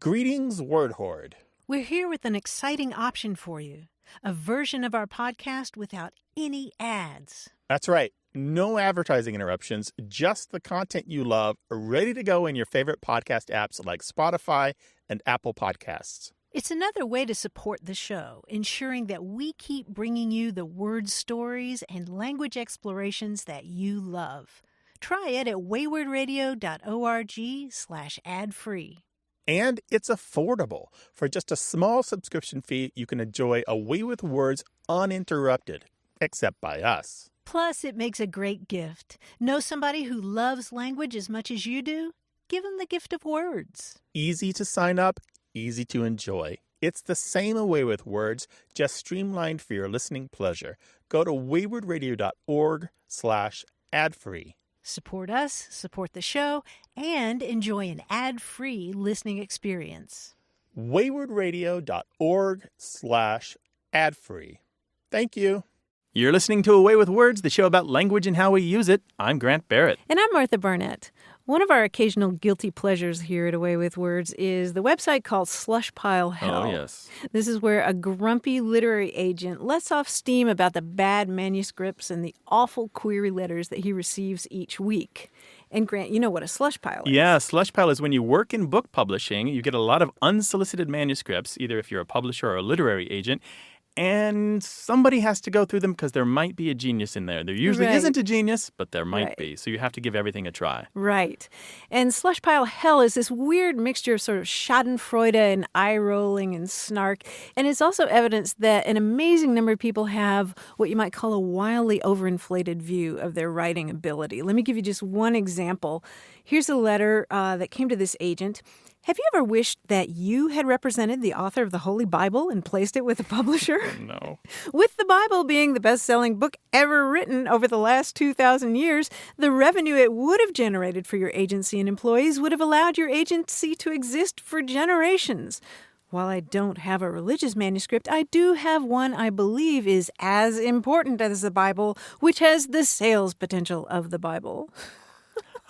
Greetings, Word Horde. We're here with an exciting option for you, a version of our podcast without any ads. That's right. No advertising interruptions, just the content you love, ready to go in your favorite podcast apps like Spotify and Apple Podcasts. It's another way to support the show, ensuring that we keep bringing you the word stories and language explorations that you love. Try it at waywardradio.org/ad-free. And it's affordable. For just a small subscription fee, you can enjoy A Way with Words uninterrupted, except by us. Plus, it makes a great gift. Know somebody who loves language as much as you do? Give them the gift of words. Easy to sign up, easy to enjoy. It's the same A Way with Words, just streamlined for your listening pleasure. Go to waywardradio.org/ad-free. Support us, support the show, and enjoy an ad-free listening experience. waywardradio.org/ad-free. Thank you. You're listening to A Way with Words, the show about language and how we use it. I'm Grant Barrett. And I'm Martha Barnett. One of our occasional guilty pleasures here at A Way with Words is the website called Slushpile Hell. Oh, yes. This is where a grumpy literary agent lets off steam about the bad manuscripts and the awful query letters that he receives each week. And Grant, you know what a slush pile is. Yeah, slush pile is when you work in book publishing, you get a lot of unsolicited manuscripts, either if you're a publisher or a literary agent, and somebody has to go through them because there might be a genius in there. There usually isn't a genius, but there might be. So you have to give everything a try. Right. And Slushpile Hell is this weird mixture of sort of schadenfreude and eye-rolling and snark. And it's also evidence that an amazing number of people have what you might call a wildly overinflated view of their writing ability. Let me give you just one example. Here's a letter that came to this agent. Have you ever wished that you had represented the author of the Holy Bible and placed it with a publisher? No. With the Bible being the best-selling book ever written over the last 2,000 years, the revenue it would have generated for your agency and employees would have allowed your agency to exist for generations. While I don't have a religious manuscript, I do have one I believe is as important as the Bible, which has the sales potential of the Bible.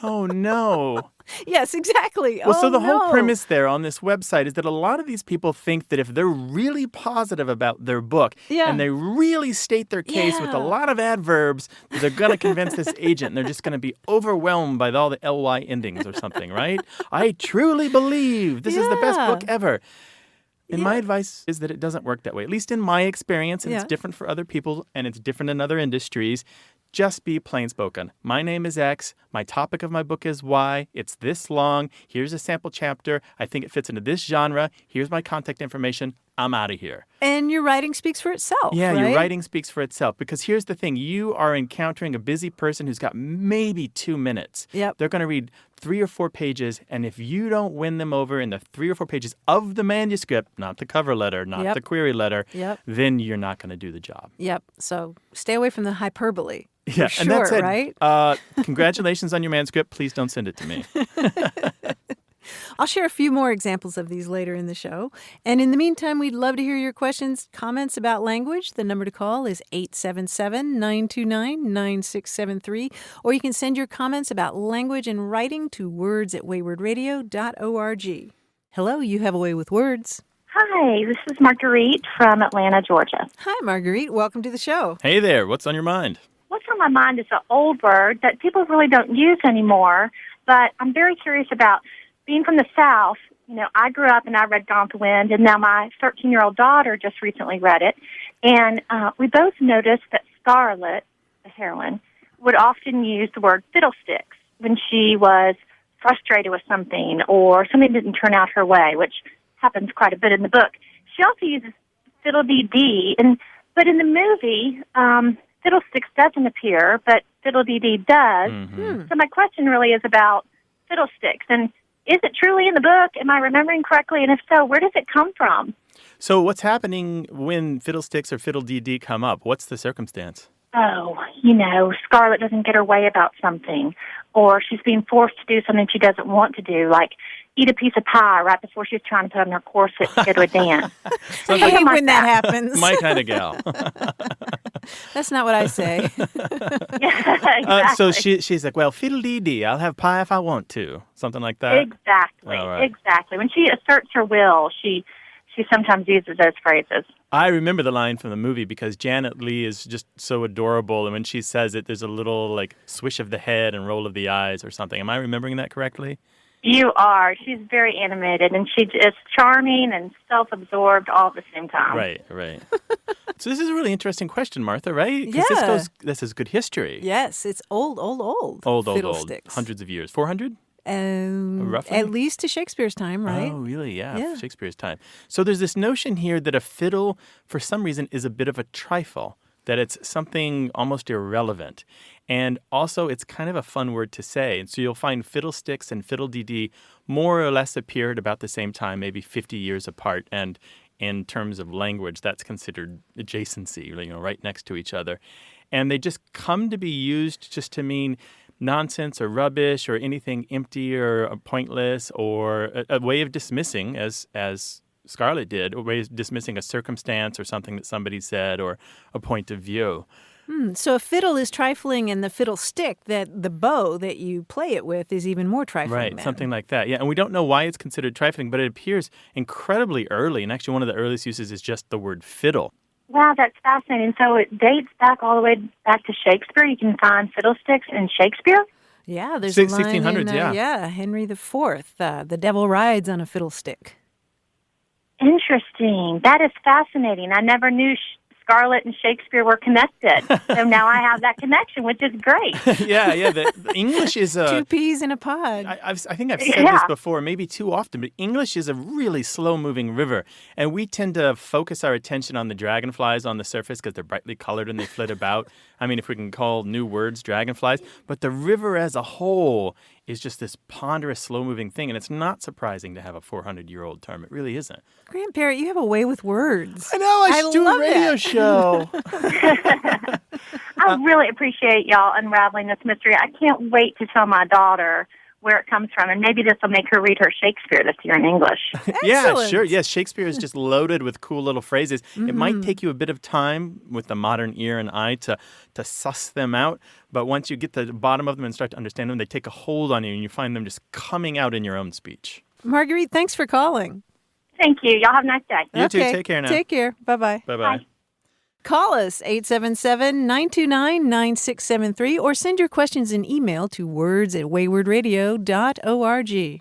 Oh, no. Yes, exactly. Well, so the whole premise there on this website is that a lot of these people think that if they're really positive about their book and they really state their case with a lot of adverbs, they're going to convince this agent and they're just going to be overwhelmed by all the ly endings or something, right? I truly believe this is the best book ever. And my advice is that it doesn't work that way, at least in my experience, and it's different for other people and it's different in other industries. Just be plain spoken. My name is X. My topic of my book is Y. It's this long. Here's a sample chapter. I think it fits into this genre. Here's my contact information. I'm out of here. And your writing speaks for itself, Yeah, right? Your writing speaks for itself. Because here's the thing. You are encountering a busy person who's got maybe 2 minutes. Yep. They're going to read 3 or 4 pages. And if you don't win them over in the 3 or 4 pages of the manuscript, not the cover letter, not the query letter, then you're not going to do the job. Yep. So stay away from the hyperbole. Yeah, for and that's sure, it. Right? Congratulations on your manuscript. Please don't send it to me. I'll share a few more examples of these later in the show. And in the meantime, we'd love to hear your questions, comments about language. The number to call is 877-929-9673. Or you can send your comments about language and writing to words@waywardradio.org. Hello, you have A Way with Words. Hi, this is Marguerite from Atlanta, Georgia. Hi, Marguerite. Welcome to the show. Hey there. What's on your mind? What's on my mind is an old word that people really don't use anymore, but I'm very curious about. Being from the South, you know, I grew up and I read Gone with the Wind, and now my 13-year-old daughter just recently read it. And we both noticed that Scarlett, the heroine, would often use the word fiddlesticks when she was frustrated with something or something didn't turn out her way, which happens quite a bit in the book. She also uses fiddle-dee-dee, but in the movie, fiddlesticks doesn't appear, but fiddle-dee-dee does. Mm-hmm. So my question really is about fiddlesticks, and is it truly in the book? Am I remembering correctly? And if so, where does it come from? So what's happening when fiddlesticks or fiddle-dee-dee come up? What's the circumstance? Oh, you know, Scarlett doesn't get her way about something, or she's being forced to do something she doesn't want to do, like eat a piece of pie right before she's trying to put on her corset to go to a dance. I hate when that happens. My kind of gal. That's not what I say. Yeah, exactly. So she's like, well, fiddle-dee-dee, I'll have pie if I want to. Something like that? Exactly. All right. Exactly. When she asserts her will, she sometimes uses those phrases. I remember the line from the movie because Janet Leigh is just so adorable. And when she says it, there's a little like swish of the head and roll of the eyes or something. Am I remembering that correctly? You are. She's very animated, and she is charming and self-absorbed all at the same time. Right. So this is a really interesting question, Martha, right? Yeah. Because this is good history. Yes, it's old. Old. Fiddlesticks. Hundreds of years. 400? Roughly? At least to Shakespeare's time, right? Oh, really? Yeah. Shakespeare's time. So there's this notion here that a fiddle, for some reason, is a bit of a trifle, that it's something almost irrelevant. And also, it's kind of a fun word to say. And so you'll find fiddlesticks and fiddle-dee-dee more or less appear at about the same time, maybe 50 years apart. And in terms of language, that's considered adjacency, right next to each other. And they just come to be used just to mean nonsense or rubbish or anything empty or pointless, or a way of dismissing, as Scarlett did, a way of dismissing a circumstance or something that somebody said or a point of view. So a fiddle is trifling, and the fiddlestick, that the bow that you play it with, is even more trifling. Right, then. something like that. Yeah, and we don't know why it's considered trifling, but it appears incredibly early. And actually, one of the earliest uses is just the word fiddle. Wow, that's fascinating. So it dates back all the way back to Shakespeare. You can find fiddlesticks in Shakespeare? Yeah, there's a line 1600s, in, yeah. Henry IV, the devil rides on a fiddlestick. Interesting. That is fascinating. I never knew Scarlett and Shakespeare were connected. So now I have that connection, which is great. Yeah. The English is Two peas in a pod. I think I've said this before, maybe too often, but English is a really slow-moving river, and we tend to focus our attention on the dragonflies on the surface because they're brightly colored and they flit about. I mean, if we can call new words dragonflies, but the river as a whole is just this ponderous, slow-moving thing, and it's not surprising to have a 400-year-old term. It really isn't. Grant Parrott, you have a way with words. I know. I should do a radio show. I really appreciate y'all unraveling this mystery. I can't wait to tell my daughter where it comes from, and maybe this will make her read her Shakespeare this year in English. Yeah, sure. Yes, Shakespeare is just loaded with cool little phrases. Mm-hmm. It might take you a bit of time with the modern ear and eye to suss them out, but once you get to the bottom of them and start to understand them, they take a hold on you, and you find them just coming out in your own speech. Marguerite, thanks for calling. Thank you. Y'all have a nice day. You too. Take care now. Take care. Bye-bye. Bye-bye. Bye. Call us, 877-929-9673, or send your questions in email to words@waywardradio.org.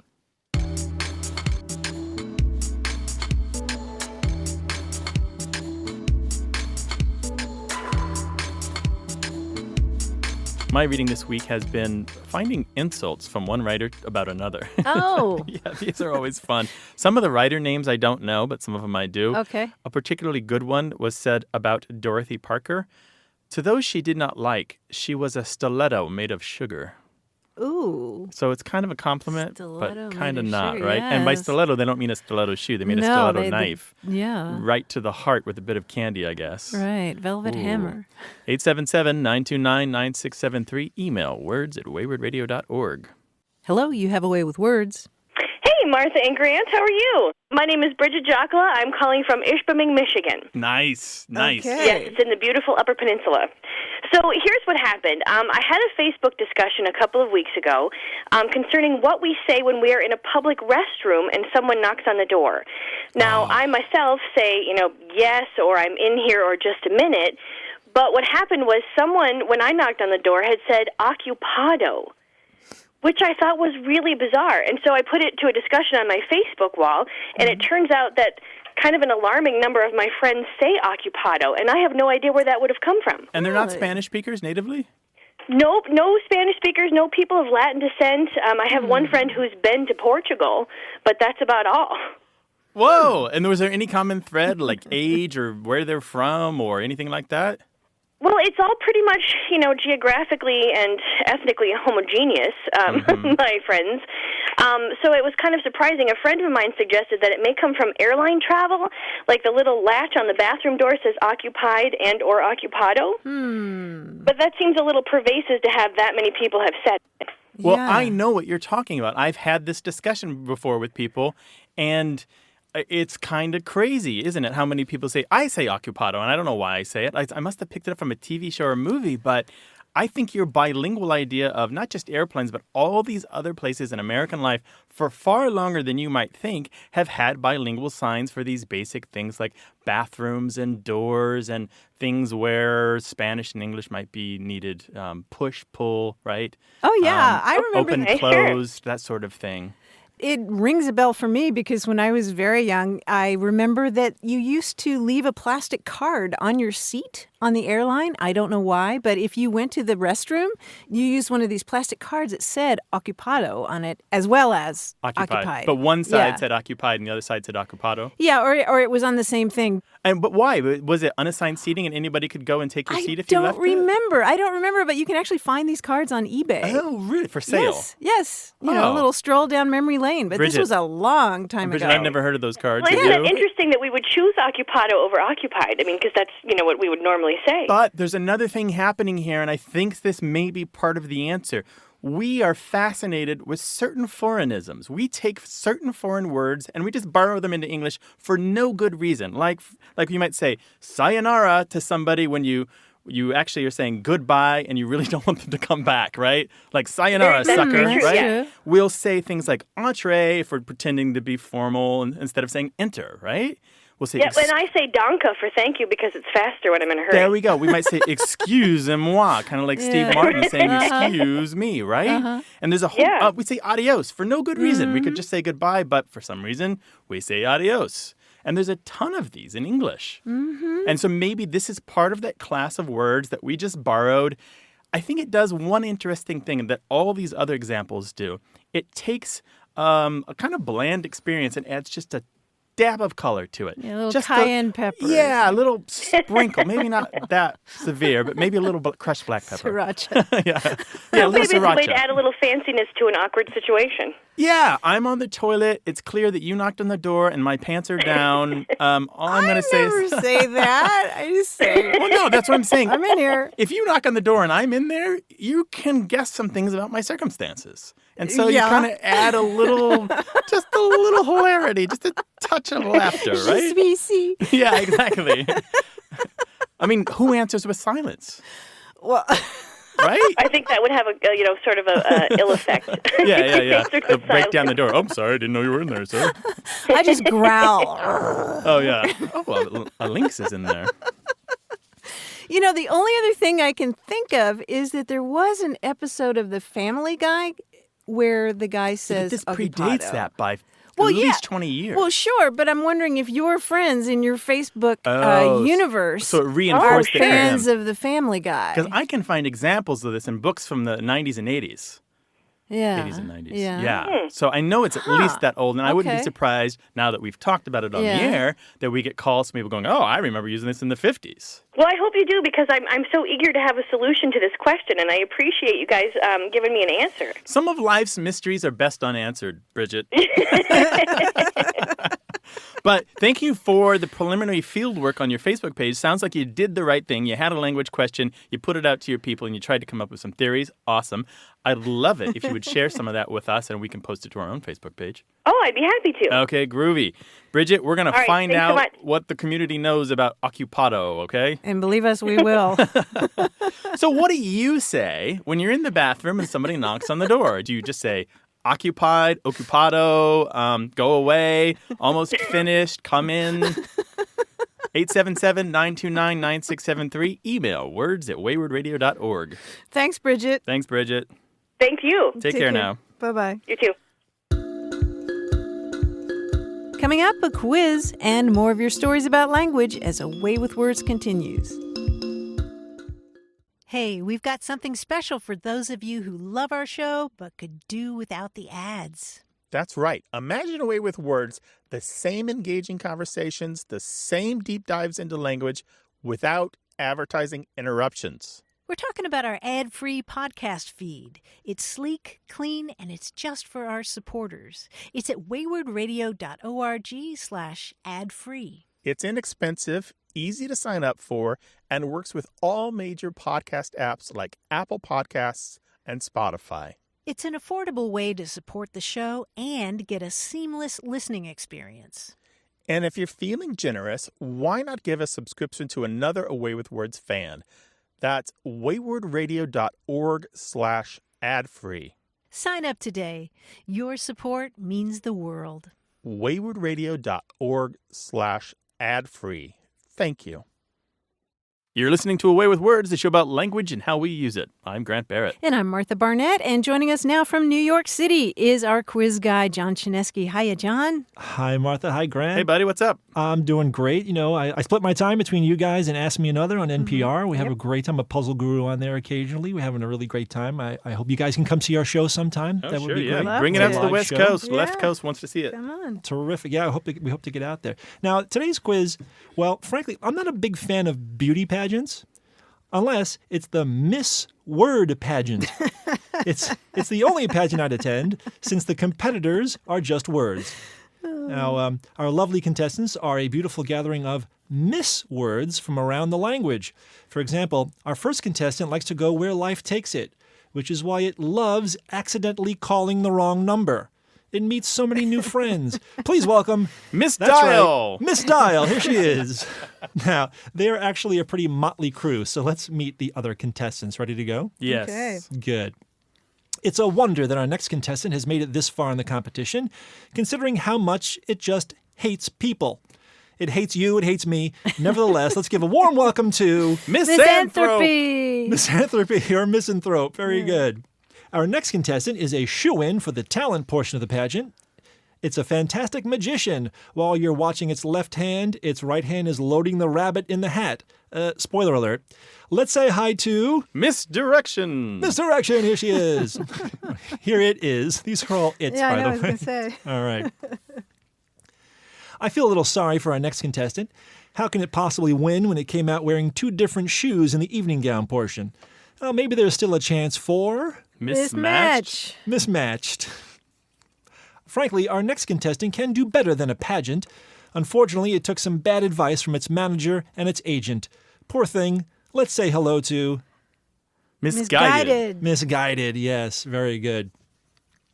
My reading this week has been finding insults from one writer about another. Oh. Yeah, these are always fun. Some of the writer names I don't know, but some of them I do. Okay. A particularly good one was said about Dorothy Parker. To those she did not like, she was a stiletto made of sugar. Ooh. So it's kind of a compliment, Stiletto but kind of made of not, sugar, right? And by yes. stiletto, they don't mean a stiletto shoe. They mean a No, stiletto they- knife. Yeah. Right to the heart with a bit of candy, I guess. Right. Velvet Ooh. hammer. 877-929-9673. Email words@waywardradio.org. Hello, you have a way with words. Hey, Martha and Grant, how are you? My name is Bridget Jockola. I'm calling from Ishpeming, Michigan. Nice. Okay. Yes, it's in the beautiful Upper Peninsula. So here's what happened. I had a Facebook discussion a couple of weeks ago concerning what we say when we are in a public restroom and someone knocks on the door. Now, I myself say, yes, or I'm in here, or just a minute. But what happened was someone, when I knocked on the door, had said occupado, which I thought was really bizarre. And so I put it to a discussion on my Facebook wall, and it turns out that kind of an alarming number of my friends say occupado, and I have no idea where that would have come from. And they're not Really? Spanish speakers natively? Nope, no Spanish speakers, no people of Latin descent. I have one friend who's been to Portugal, but that's about all. Whoa! And was there any common thread, like age or where they're from or anything like that? Well, it's all pretty much, geographically and ethnically homogeneous, my friends. So it was kind of surprising. A friend of mine suggested that it may come from airline travel, like the little latch on the bathroom door says occupied and or occupado. But that seems a little pervasive to have that many people have said it. Well, Yeah. I know what you're talking about. I've had this discussion before with people, and it's kind of crazy, isn't it? How many people say, I say occupado, and I don't know why I say it. I must have picked it up from a TV show or a movie, but I think your bilingual idea of not just airplanes, but all these other places in American life for far longer than you might think have had bilingual signs for these basic things like bathrooms and doors and things where Spanish and English might be needed. Push, pull, right? Oh, yeah. I remember open, closed, that sort of thing. It rings a bell for me because when I was very young, I remember that you used to leave a plastic card on your seat on the airline. I don't know why, but if you went to the restroom, you used one of these plastic cards that said occupado on it as well as occupied. But one side said occupied and the other side said occupado? Yeah, or it was on the same thing. But why? Was it unassigned seating and anybody could go and take your seat if you left I don't remember, but you can actually find these cards on eBay. Oh, really? For sale? Yes. You know, a little stroll down memory lane. But Bridget, this was a long time Bridget, ago. I've never heard of those cards. Well, isn't it interesting that we would choose occupado over occupied? I mean, because that's, what we would normally say. But there's another thing happening here, and I think this may be part of the answer. We are fascinated with certain foreignisms. We take certain foreign words and we just borrow them into English for no good reason. Like you might say sayonara to somebody when you actually are saying goodbye and you really don't want them to come back, right? Like sayonara, sucker, right? Yeah. We'll say things like entree if we're pretending to be formal instead of saying enter, right? We'll say and I say danka for thank you because it's faster when I'm in a hurry. There we go. We might say excuse-moi, kind of like Steve Martin saying excuse me, right? And there's a whole, we say adios for no good reason. We could just say goodbye, but for some reason we say adios. And there's a ton of these in English. And so maybe this is part of that class of words that we just borrowed. I think it does one interesting thing that all these other examples do. It takes a kind of bland experience and adds just a dab of color to it. Yeah, a little just cayenne pepper. Yeah, a little sprinkle. Maybe not that severe, but maybe a little crushed black pepper. Sriracha. yeah, a little maybe it's a way sriracha. to add a little fanciness to an awkward situation. Yeah, I'm on the toilet. It's clear that you knocked on the door and my pants are down. All I'm going to say is... I never say that. I just say... Well, no, that's what I'm saying. I'm in here. If you knock on the door and I'm in there, you can guess some things about my circumstances. And so you kind of add just a little hilarity, just a touch of laughter, right? Yeah, exactly. I mean, who answers with silence? Well... Right? I think that would have a sort of a ill effect. Yeah. Break down the door. Oh, I'm sorry, I didn't know you were in there, sir. I just growl. Oh, yeah. Oh, well, a lynx is in there. The only other thing I can think of is that there was an episode of The Family Guy where the guy says This occupado. predates that by at least 20 years. Well, sure, but I'm wondering if your friends in your Facebook universe so it reinforced are fans of The Family Guy. Because I can find examples of this in books from the 90s and 80s. Yeah. 80s and 90s. Yeah. So I know it's at least that old, and I wouldn't be surprised, now that we've talked about it on the air, that we get calls from people going, oh, I remember using this in the 50s. Well, I hope you do, because I'm so eager to have a solution to this question, and I appreciate you guys giving me an answer. Some of life's mysteries are best unanswered, Bridget. But thank you for the preliminary field work on your Facebook page. Sounds like you did the right thing. You had a language question, you put it out to your people, and you tried to come up with some theories. Awesome. I'd love it if you would share some of that with us, and we can post it to our own Facebook page. Oh, I'd be happy to. Okay, groovy. Bridget, we're going to find out what the community knows about occupado, okay? And believe us, we will. So what do you say when you're in the bathroom and somebody knocks on the door? Do you just say, occupied, occupado, go away, almost finished, come in? 877-929-9673. Email words@waywardradio.org. Thanks, Bridget. Thanks, Bridget. Thank you. Take care now. Bye-bye. You too. Coming up, a quiz and more of your stories about language as A Way with Words continues. Hey, we've got something special for those of you who love our show but could do without the ads. That's right. Imagine A Way with Words, the same engaging conversations, the same deep dives into language without advertising interruptions. We're talking about our ad-free podcast feed. It's sleek, clean, and it's just for our supporters. It's at waywardradio.org/ad-free. It's inexpensive, easy to sign up for, and works with all major podcast apps like Apple Podcasts and Spotify. It's an affordable way to support the show and get a seamless listening experience. And if you're feeling generous, why not give a subscription to another Away with Words fan? That's waywardradio.org/ad-free. Sign up today. Your support means the world. waywardradio.org/ad-free. Thank you. You're listening to Away with Words, the show about language and how we use it. I'm Grant Barrett. And I'm Martha Barnett. And joining us now from New York City is our quiz guy, John Chinesky. Hiya, John. Hi, Martha. Hi, Grant. Hey, buddy, what's up? I'm doing great. You know, I split my time between you guys and Ask Me Another on NPR. We have a great time. I'm a puzzle guru on there occasionally. We're having a really great time. I hope you guys can come see our show sometime. Oh, that sure, would be great. Bring it out to the Live West show. Coast. Yeah. Left Coast wants to see it. Come on. Terrific. Yeah, we hope to get out there. Now, today's quiz, well, frankly, I'm not a big fan of beauty pageants. Unless it's the Miss Word pageant. It's the only pageant I'd attend since the competitors are just words. Now, our lovely contestants are a beautiful gathering of Miss Words from around the language. For example, our first contestant likes to go where life takes it, which is why it loves accidentally calling the wrong number. It meets so many new friends. Please welcome Miss That's Dial. right, Miss Dial. Here she is. Now, they're actually a pretty motley crew, so let's meet the other contestants. Ready to go? Yes. Okay. Good. It's a wonder that our next contestant has made it this far in the competition, considering how much it just hates people. It hates you, it hates me. Nevertheless, let's give a warm welcome to Misanthropy. Misanthropy or Misanthrope. Very good. Our next contestant is a shoo-in for the talent portion of the pageant. It's a fantastic magician. While you're watching its left hand, its right hand is loading the rabbit in the hat. Spoiler alert. Let's say hi to Misdirection. Misdirection. Here she is. Here it is. These are all its, Yeah, I by know, I the was way. going to say. All right. I feel a little sorry for our next contestant. How can it possibly win when it came out wearing two different shoes in the evening gown portion? Maybe there's still a chance for Mismatch. mismatched. Frankly, our next contestant can do better than a pageant. Unfortunately, it took some bad advice from its manager and its agent. Poor thing. Let's say hello to Misguided. Misguided. Yes, very good.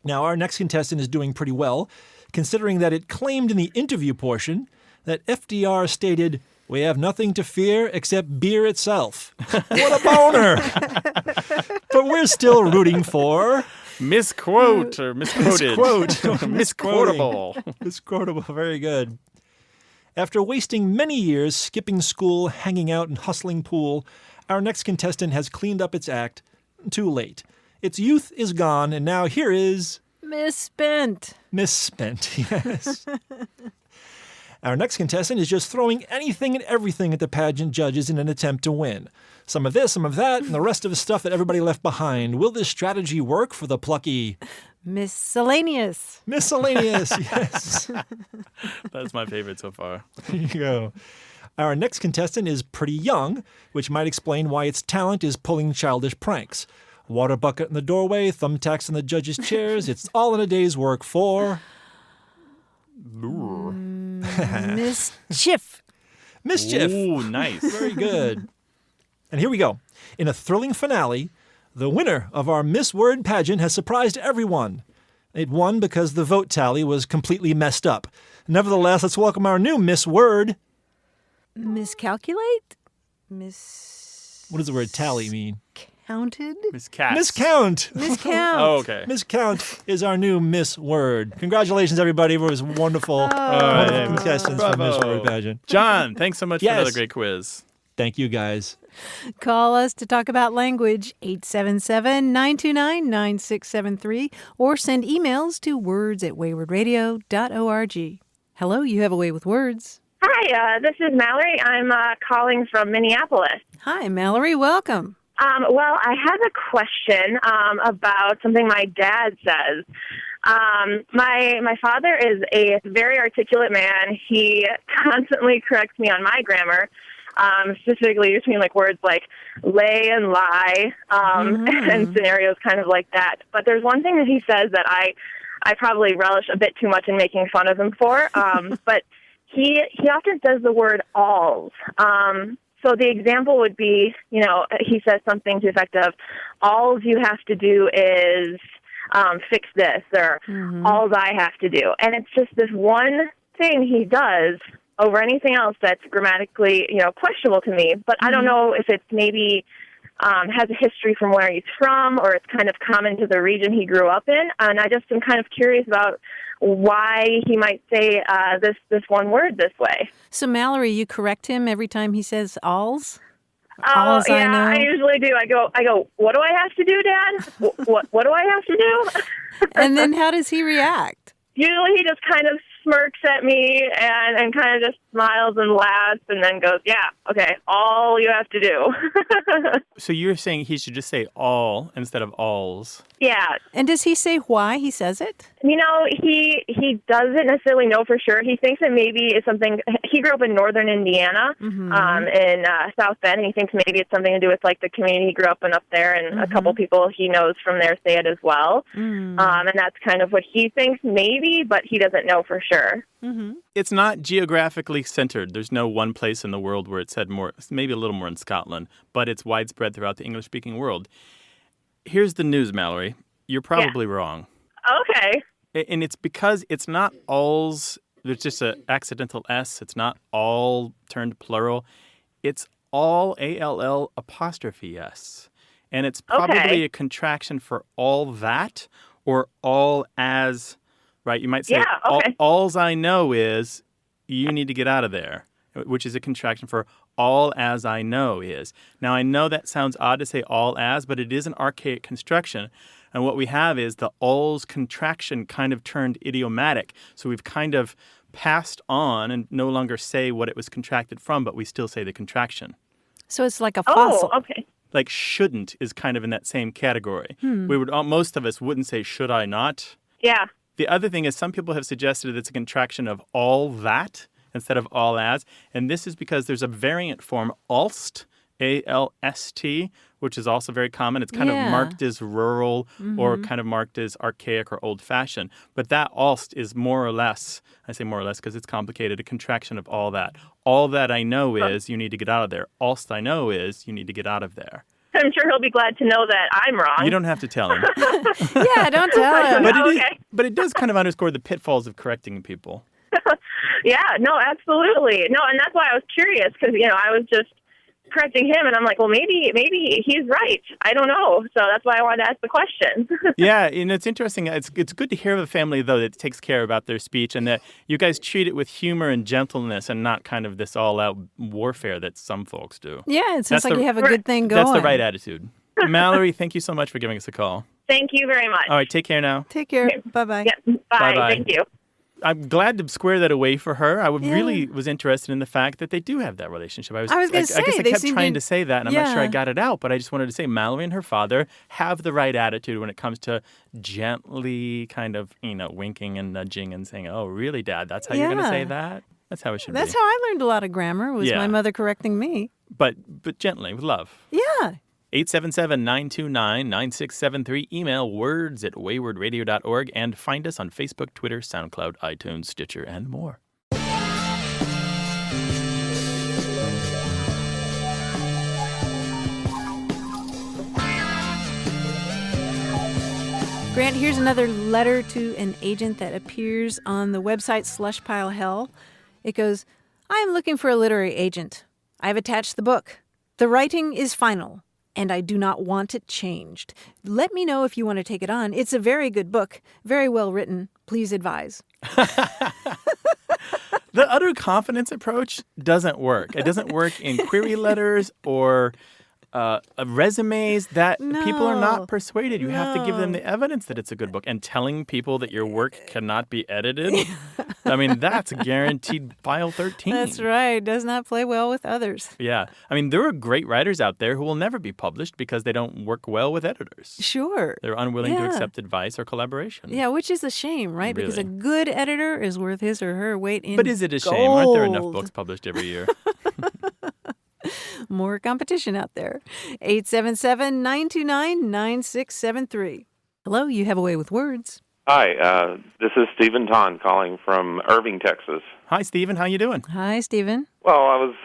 Now, our next contestant is doing pretty well, considering that it claimed in the interview portion that FDR stated, "We have nothing to fear except beer itself." What a boner! But we're still rooting for Misquote or misquoted. Misquoting. Misquotable. Misquotable. Very good. After wasting many years skipping school, hanging out, and hustling pool, our next contestant has cleaned up its act. Too late. Its youth is gone, and now here is Misspent. misspent. Yes. Our next contestant is just throwing anything and everything at the pageant judges in an attempt to win. Some of this, some of that, and the rest of the stuff that everybody left behind. Will this strategy work for the plucky Miscellaneous. miscellaneous? Yes. That's my favorite so far. There you go. Our next contestant is pretty young, which might explain why its talent is pulling childish pranks. Water bucket in the doorway, thumbtacks in the judges' chairs. It's all in a day's work for Mischief. mischief. Ooh, nice. Very good. And here we go. In a thrilling finale, the winner of our Miss Word pageant has surprised everyone. It won because the vote tally was completely messed up. Nevertheless, let's welcome our new Miss Word. Miscalculate? What does the word tally mean? Miscounted? Miscast. Miscount. Miscount. Oh, okay. Miscount is our new Miss Word. Congratulations, everybody. It was wonderful. Wonderful right. contestants for Miss Bravo. Word pageant. John, thanks so much for Yes. another great quiz. Thank you, guys. Call us to talk about language, 877-929-9673, or send emails to words@waywardradio.org. Hello, you have a way with words. Hi, this is Mallory. I'm calling from Minneapolis. Hi, Mallory. Welcome. Well, I have a question about something my dad says. My father is a very articulate man. He constantly corrects me on my grammar, specifically between like words like lay and lie, and scenarios kind of like that. But there's one thing that he says that I probably relish a bit too much in making fun of him for. But he often says the word alls. So the example would be, you know, he says something to the effect of, all you have to do is fix this, or all I have to do. And it's just this one thing he does over anything else that's grammatically, questionable to me. But I don't know if it's maybe has a history from where he's from, or it's kind of common to the region he grew up in. And I just am kind of curious about why he might say this one word this way. So, Mallory, you correct him every time he says alls? Oh, yeah, I usually do. I go, what do I have to do, Dad? What do I have to do? And then how does he react? Usually he just kind of smirks at me and kind of just smiles and laughs and then goes, yeah, okay, all you have to do. So you're saying he should just say all instead of alls? Yeah. And does he say why he says it? He doesn't necessarily know for sure. He thinks it maybe is something. He grew up in northern Indiana, in South Bend, and he thinks maybe it's something to do with like the community he grew up in up there, and a couple people he knows from there say it as well. And that's kind of what he thinks maybe, but he doesn't know for sure. It's not geographically centered. There's no one place in the world where it's said more, maybe a little more in Scotland, but it's widespread throughout the English-speaking world. Here's the news, Mallory. You're probably wrong. Okay. And it's because it's not alls. There's just an accidental S. It's not all turned plural. It's all, A-L-L apostrophe S. And it's probably a contraction for all that or all as, right? You might say, alls I know is you need to get out of there, which is a contraction for all as I know is. Now, I know that sounds odd to say all as, but it is an archaic construction. And what we have is the alls contraction kind of turned idiomatic. So we've kind of passed on and no longer say what it was contracted from, but we still say the contraction. So it's like a fossil. Oh, okay. Like shouldn't is kind of in that same category. We would most of us wouldn't say should I not. Yeah. The other thing is some people have suggested that it's a contraction of all that instead of all as. And this is because there's a variant form, alst, A-L-S-T, which is also very common. It's kind of marked as rural or kind of marked as archaic or old-fashioned. But that alst is more or less, I say more or less because it's complicated, a contraction of all that. All that I know is you need to get out of there. Alst I know is you need to get out of there. I'm sure he'll be glad to know that I'm wrong. You don't have to tell him. Yeah, don't tell him. But it does kind of underscore the pitfalls of correcting people. Yeah, no, absolutely. No, and that's why I was curious because, I was just correcting him, and I'm like, well, maybe he's right. I don't know. So that's why I wanted to ask the question. Yeah, it's interesting. It's good to hear of a family, though, that takes care about their speech and that you guys treat it with humor and gentleness and not kind of this all-out warfare that some folks do. Yeah, it sounds like you have a good thing going. That's the right attitude. Mallory, thank you so much for giving us a call. Thank you very much. All right, take care now. Take care. Bye-bye. Yeah, bye. Bye-bye. Thank you. I'm glad to square that away for her. I really was interested in the fact that they do have that relationship. I was going to say, I guess I kept trying to say that, and I'm not sure I got it out, but I just wanted to say Mallory and her father have the right attitude when it comes to gently kind of, winking and nudging and saying, oh, really, Dad, that's how you're going to say that? That's how it should be. That's how I learned a lot of grammar, was my mother correcting me. But gently, with love. Yeah. 877-929-9673. Email words@waywardradio.org and find us on Facebook, Twitter, SoundCloud, iTunes, Stitcher, and more. Grant, here's another letter to an agent that appears on the website Slush Pile Hell. It goes, I am looking for a literary agent. I have attached the book. The writing is final, and I do not want it changed. Let me know if you want to take it on. It's a very good book, very well written. Please advise. The utter confidence approach doesn't work. It doesn't work in query letters or resumes that people are not persuaded. You have to give them the evidence that it's a good book. And telling people that your work cannot be edited, I mean, that's guaranteed file 13. That's right. Does not play well with others. Yeah. I mean, there are great writers out there who will never be published because they don't work well with editors. Sure. They're unwilling to accept advice or collaboration. Yeah, which is a shame, right? Really. Because a good editor is worth his or her weight in But is it a gold. shame? Aren't there enough books published every year? More competition out there. 877-929-9673. Hello, you have a way with words. Hi, this is Stephen Ton calling from Irving, Texas. Hi, Stephen. How you doing? Hi, Stephen. Well, I was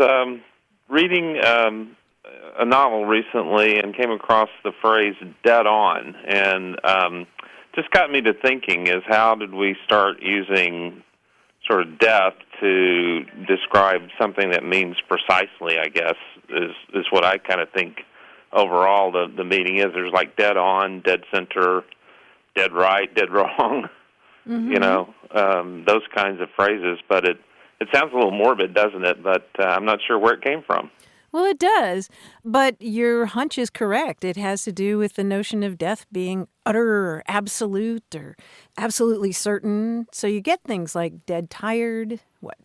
reading a novel recently and came across the phrase dead on, and just got me to thinking is how did we start using sort of death to describe something that means precisely, I guess, is what I kind of think overall the meaning is. There's like dead on, dead center, dead right, dead wrong, those kinds of phrases. But it sounds a little morbid, doesn't it? But I'm not sure where it came from. Well, it does, but your hunch is correct. It has to do with the notion of death being utter or absolute or absolutely certain. So you get things like dead tired,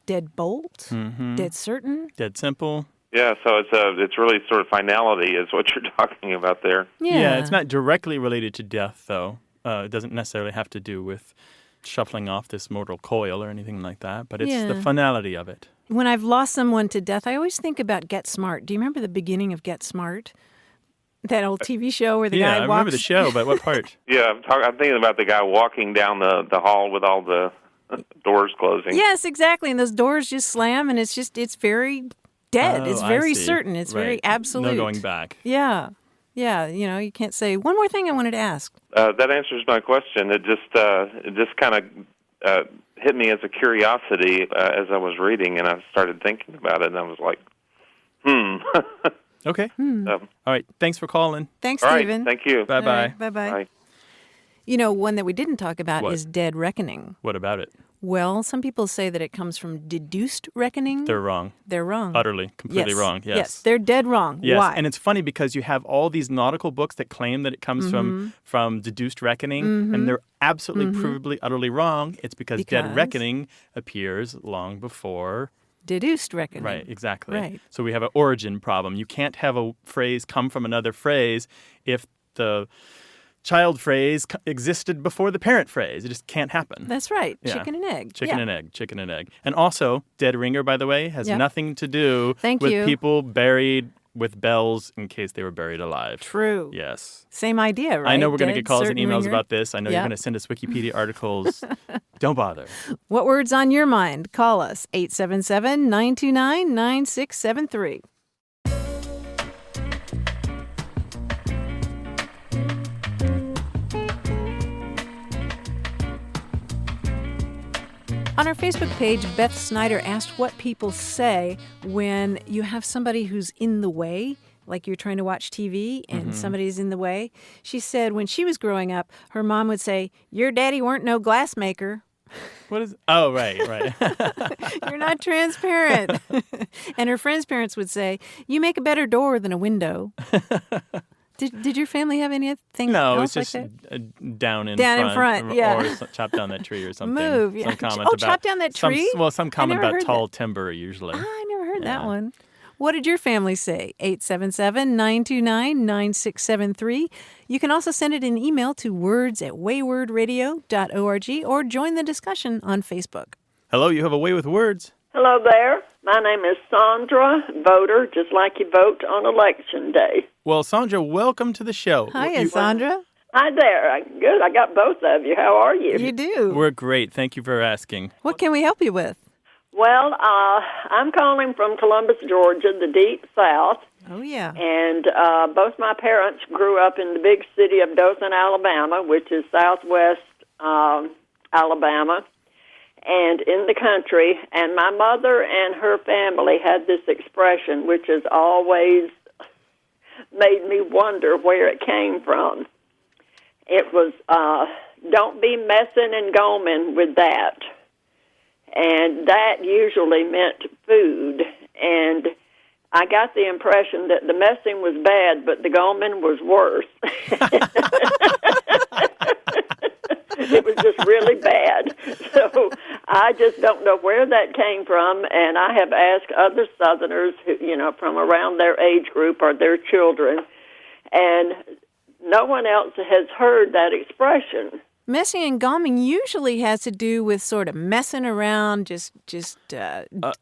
dead bolt, dead certain. Dead simple. Yeah, so it's really sort of finality is what you're talking about there. Yeah, it's not directly related to death, though. It doesn't necessarily have to do with shuffling off this mortal coil or anything like that, but it's the finality of it. When I've lost someone to death, I always think about Get Smart. Do you remember the beginning of Get Smart? That old TV show where the guy walks... Yeah, I remember the show, but what part? Yeah, I'm thinking about the guy walking down the hall with all the doors closing. Yes, exactly, and those doors just slam, and it's very dead. It's very certain. It's very absolute. No going back. Yeah. Yeah, you can't say, one more thing I wanted to ask. That answers my question. It just kind of hit me as a curiosity as I was reading, and I started thinking about it, and I was like, Okay. All right. Thanks for calling. Thanks, all Stephen. Right, thank you. Bye-bye. Right, bye-bye. Bye. One that we didn't talk about is dead reckoning. What about it? Well, some people say that it comes from deduced reckoning. They're wrong. They're wrong. Utterly, completely wrong. Yes. They're dead wrong. Yes, Why? and it's funny because you have all these nautical books that claim that it comes from deduced reckoning, and they're absolutely, provably, utterly wrong. It's because dead reckoning appears long before deduced reckoning. Right, exactly. Right. So we have an origin problem. You can't have a phrase come from another phrase if the child phrase existed before the parent phrase. It just can't happen. That's right. Yeah. Chicken and egg. Chicken and egg. Chicken and egg. And also, dead ringer, by the way, has nothing to do with people buried with bells in case they were buried alive. True. Yes. Same idea, right? I know we're going to Dead, get calls and certain emails ringer. about this. I know you're going to send us Wikipedia articles. Don't bother. What word's on your mind? Call us, 877-929-9673. On our Facebook page, Beth Snyder asked what people say when you have somebody who's in the way, like you're trying to watch TV and somebody's in the way. She said when she was growing up, her mom would say, "Your daddy weren't no glass maker." What is? Oh, right. You're not transparent. And her friends' parents would say, "You make a better door than a window." Did your family have anything No, else it's just like that? down in front, yeah. Or chop down that tree or something. Move, yeah. Some comment about, chop down that tree? Some comment about tall timber usually. I never heard that one. What did your family say? 877-929-9673. You can also send it an email to words@waywordradio.org or join the discussion on Facebook. Hello, you have a way with words. Hello there. My name is Sandra, voter, just like you vote on Election Day. Well, Sandra, welcome to the show. Hi, Sandra. Hi there. Good. I got both of you. How are you? You do. We're great. Thank you for asking. What can we help you with? Well, I'm calling from Columbus, Georgia, the deep south. Oh, yeah. And both my parents grew up in the big city of Dothan, Alabama, which is southwest Alabama, and in the country. And my mother and her family had this expression, which has always made me wonder where it came from. It was, don't be messing and goming with that. And that usually meant food. And I got the impression that the messing was bad, but the goming was worse. It was just really bad. So I just don't know where that came from, and I have asked other Southerners, who, from around their age group or their children, and no one else has heard that expression. Messing and goming usually has to do with sort of messing around, just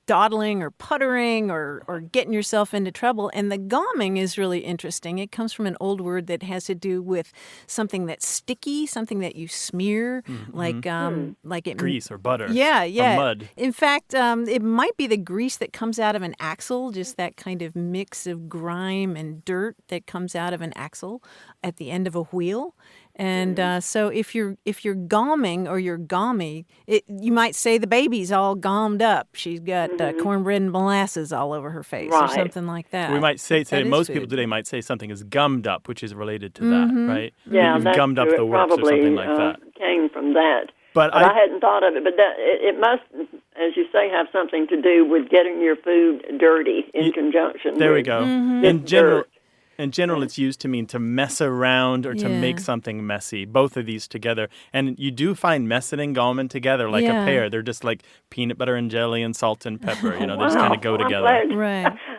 dawdling or puttering or getting yourself into trouble. And the goming is really interesting. It comes from an old word that has to do with something that's sticky, something that you smear, like it grease or butter. Yeah. Or mud. In fact, it might be the grease that comes out of an axle, just that kind of mix of grime and dirt that comes out of an axle at the end of a wheel. And so if you're galming or you're galmy, you might say the baby's all galmed up. She's got cornbread and molasses all over her face or something like that. We might say today, most people today might say something is gummed up, which is related to that, right? Yeah, You've gummed up the works or something like that. Came from that. But I hadn't thought of it. But it must, as you say, have something to do with getting your food dirty in conjunction. There with we go. In general, it's used to mean to mess around or to make something messy. Both of these together. And you do find messin and galman together like a pair. They're just like peanut butter and jelly and salt and pepper. They just kind of go together.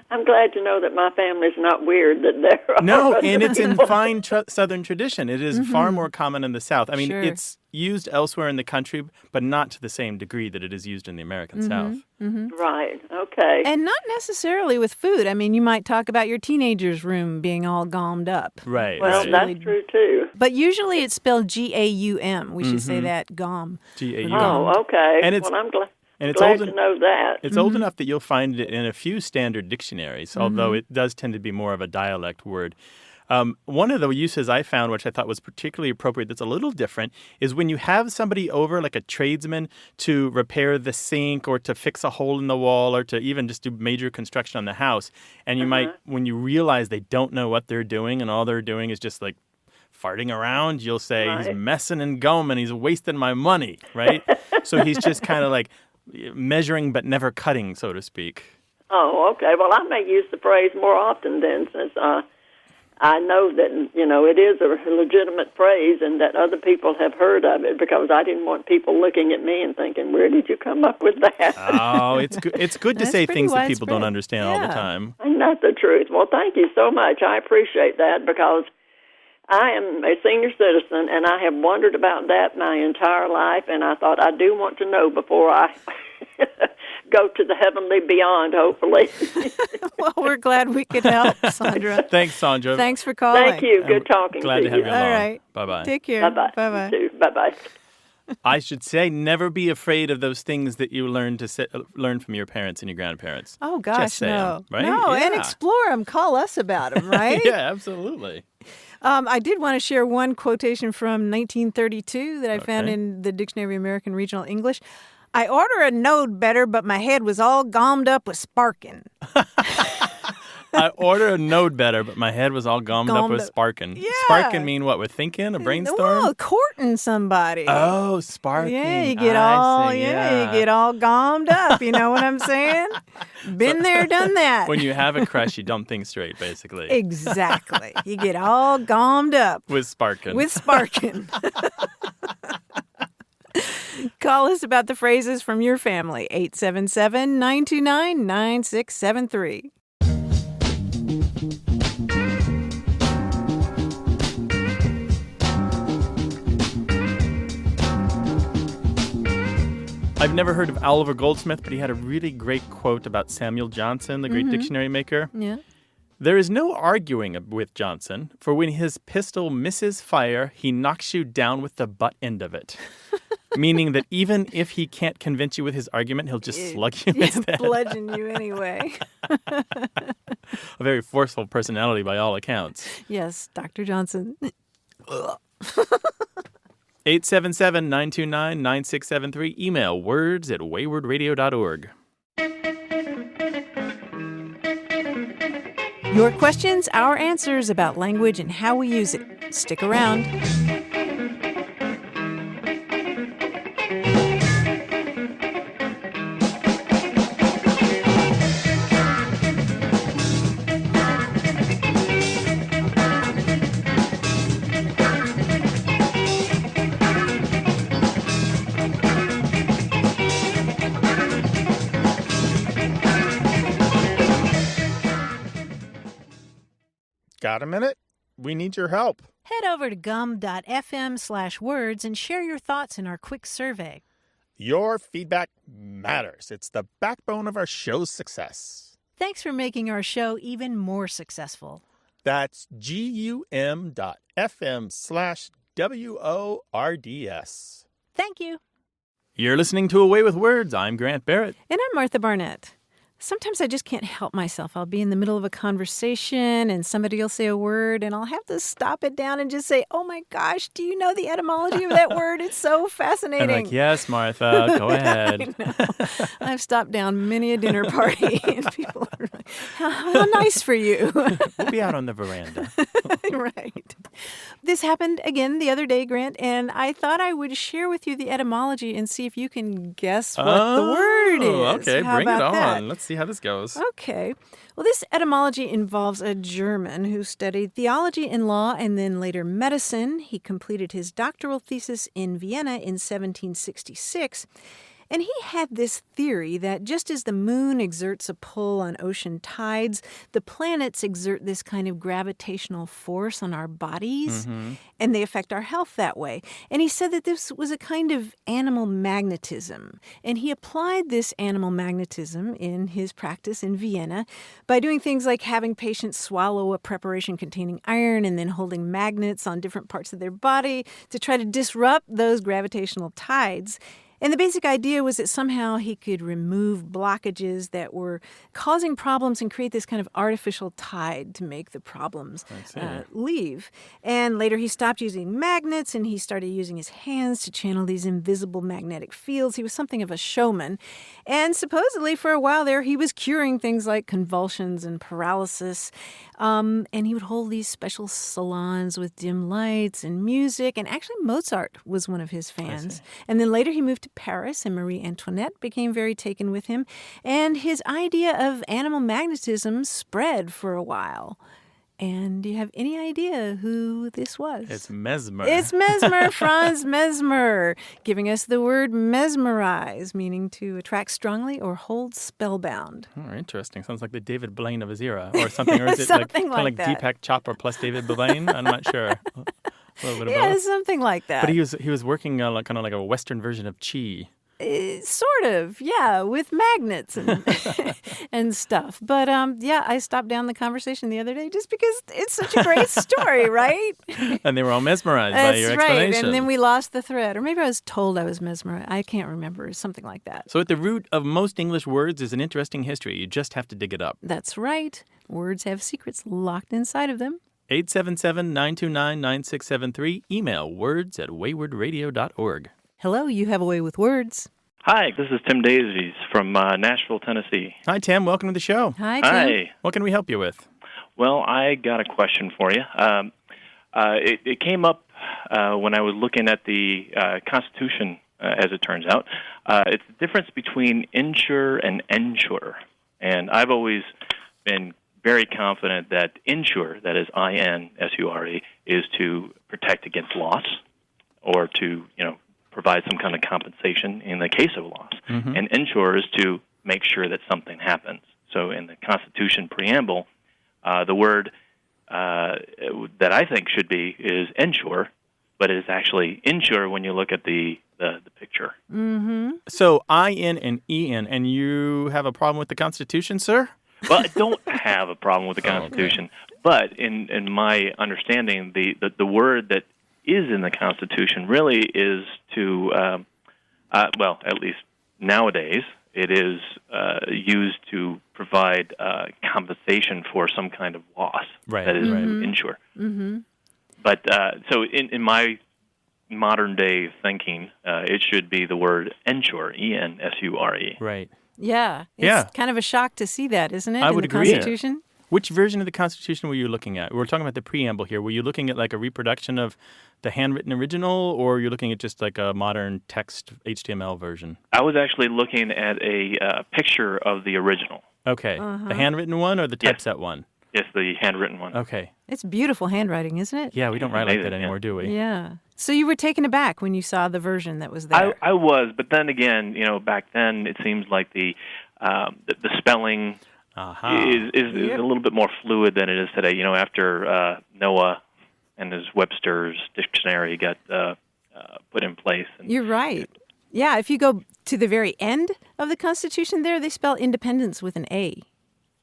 I'm glad to know that my family's not weird. That there No, and it's in fine Southern tradition. It is far more common in the South. I mean, it's used elsewhere in the country, but not to the same degree that it is used in the American South. Right, okay. And not necessarily with food. I mean, you might talk about your teenager's room being all galmed up. Right. Well, that's true, too. But usually it's spelled G-A-U-M. We should say that, gom. G-A-U-M. Oh, okay. And it's, I'm glad. And it's glad to know that. It's old enough that you'll find it in a few standard dictionaries, although it does tend to be more of a dialect word. One of the uses I found, which I thought was particularly appropriate, that's a little different, is when you have somebody over, like a tradesman, to repair the sink or to fix a hole in the wall or to even just do major construction on the house. And you might, when you realize they don't know what they're doing and all they're doing is just like farting around, you'll say, he's messing and gumming, he's wasting my money, right? So he's just kind of like measuring but never cutting, so to speak. Oh, okay. Well, I may use the phrase more often then, since I know that, it is a legitimate phrase and that other people have heard of it, because I didn't want people looking at me and thinking, where did you come up with that? Oh, it's good to say things that people don't understand all the time. And that's the truth. Well, thank you so much. I appreciate that, because I am a senior citizen, and I have wondered about that my entire life, and I thought I do want to know before I go to the heavenly beyond, hopefully. Well, we're glad we could help, Sandra. Thanks, Sandra. Thanks for calling. Thank you. Good talking to you. Glad to have you along. All right. Bye-bye. Take care. Bye-bye. Bye-bye. You too. Bye-bye. I should say, never be afraid of those things that you learn from your parents and your grandparents. Oh, gosh, Just say no. 'em, right? No, Yeah. and explore them. Call us about them, right? Yeah, absolutely. I did want to share one quotation from 1932 that I found in the Dictionary of American Regional English. I order a node better, but my head was all gommed up with sparkin'. I order a node better, but my head was all gummed up with sparkin'. Yeah. Sparkin' mean what? With thinking? A brainstorm? Well, courting somebody. Oh, sparking. Yeah, you get you get all gommed up. You know what I'm saying? Been there, done that. When you have a crush, you don't think straight, basically. Exactly. You get all gommed up. With sparkin'. With sparkin'. Call us about the phrases from your family. 877-929-9673. I've never heard of Oliver Goldsmith, but he had a really great quote about Samuel Johnson, the great dictionary maker. Yeah. There is no arguing with Johnson, for when his pistol misses fire, he knocks you down with the butt end of it. Meaning that even if he can't convince you with his argument, he'll just slug you instead. Bludgeon you anyway. A very forceful personality by all accounts. Yes, Dr. Johnson. 877-929-9673. Email words@waywardradio.org. Your questions, our answers about language and how we use it. Stick around. Got a minute? We need your help. Head over to gum.fm/words and share your thoughts in our quick survey. Your feedback matters. It's the backbone of our show's success. Thanks for making our show even more successful. That's gum.fm/WORDS. Thank you. You're listening to A Way with Words. I'm Grant Barrett. And I'm Martha Barnett. Sometimes I just can't help myself. I'll be in the middle of a conversation and somebody will say a word and I'll have to stop it down and just say, oh my gosh, do you know the etymology of that word? It's so fascinating. I'm like, yes, Martha, go ahead. I know. I've stopped down many a dinner party and people are like, how nice for you. We'll be out on the veranda. Right. This happened again the other day, Grant, and I thought I would share with you the etymology and see if you can guess what the word is. Okay, How bring it about on. that? Let's see how this goes. Okay. Well, this etymology involves a German who studied theology and law and then later medicine. He completed his doctoral thesis in Vienna in 1766. And he had this theory that just as the moon exerts a pull on ocean tides, the planets exert this kind of gravitational force on our bodies, and they affect our health that way. And he said that this was a kind of animal magnetism. And he applied this animal magnetism in his practice in Vienna by doing things like having patients swallow a preparation containing iron and then holding magnets on different parts of their body to try to disrupt those gravitational tides. And the basic idea was that somehow he could remove blockages that were causing problems and create this kind of artificial tide to make the problems leave. And later he stopped using magnets and he started using his hands to channel these invisible magnetic fields. He was something of a showman. And supposedly for a while there, he was curing things like convulsions and paralysis. And he would hold these special salons with dim lights and music. And actually Mozart was one of his fans. And then later he moved to Paris, and Marie Antoinette became very taken with him. And his idea of animal magnetism spread for a while. And do you have any idea who this was? It's Mesmer. It's Mesmer, Franz Mesmer, giving us the word mesmerize, meaning to attract strongly or hold spellbound. Oh, interesting. Sounds like the David Blaine of his era or something. Or is it Something kind of like that. Deepak Chopra plus David Blaine? I'm not sure. A little bit of Yeah, both. something like that. But he was working kind of like a Western version of Chi. Sort of, yeah, with magnets and and stuff. But yeah, I stopped down the conversation the other day just because it's such a great story, right? And they were all mesmerized by your explanation. That's right. And then we lost the thread, or maybe I was told I was mesmerized. I can't remember, something like that. So at the root of most English words is an interesting history. You just have to dig it up. That's right. Words have secrets locked inside of them. 877-929-9673. Email words@waywardradio.org. Hello, you have a way with words. Hi, this is Tim Daisies from Nashville, Tennessee. Hi, Tim. Welcome to the show. Hi, Tim. Hi. What can we help you with? Well, I got a question for you. It came up when I was looking at the Constitution, as it turns out. It's the difference between insure and ensure. And I've always been very confident that insure, that is I-N-S-U-R-E, is to protect against loss or to, provide some kind of compensation in the case of a loss. Mm-hmm. And ensure is to make sure that something happens. So in the Constitution preamble, the word that I think should be is ensure, but it is actually insure when you look at the picture. Mm-hmm. So I-N and E-N, and you have a problem with the Constitution, sir? Well, I don't have a problem with the Constitution, but in my understanding, the word that is in the Constitution really is to, well, at least nowadays, it is used to provide compensation for some kind of loss. Right. That is Mm-hmm. insure. Mm-hmm. But so in my modern day thinking, it should be the word ensure, E-N-S-U-R-E. Right. Yeah. It's kind of a shock to see that, isn't it? I in would the agree. Constitution? Which version of the Constitution were you looking at? We're talking about the preamble here. Were you looking at like a reproduction of the handwritten original, or you're looking at just like a modern text HTML version? I was actually looking at a picture of the original. Okay. The handwritten one or the typeset one? Yes, the handwritten one. Okay. It's beautiful handwriting, isn't it? Yeah, we don't write like that anymore, do we? Yeah. So you were taken aback when you saw the version that was there. I was, but then again, back then it seems like the spelling is a little bit more fluid than it is today. After Noah and his Webster's dictionary got put in place. And You're right. Yeah, if you go to the very end of the Constitution there, they spell independence with an A.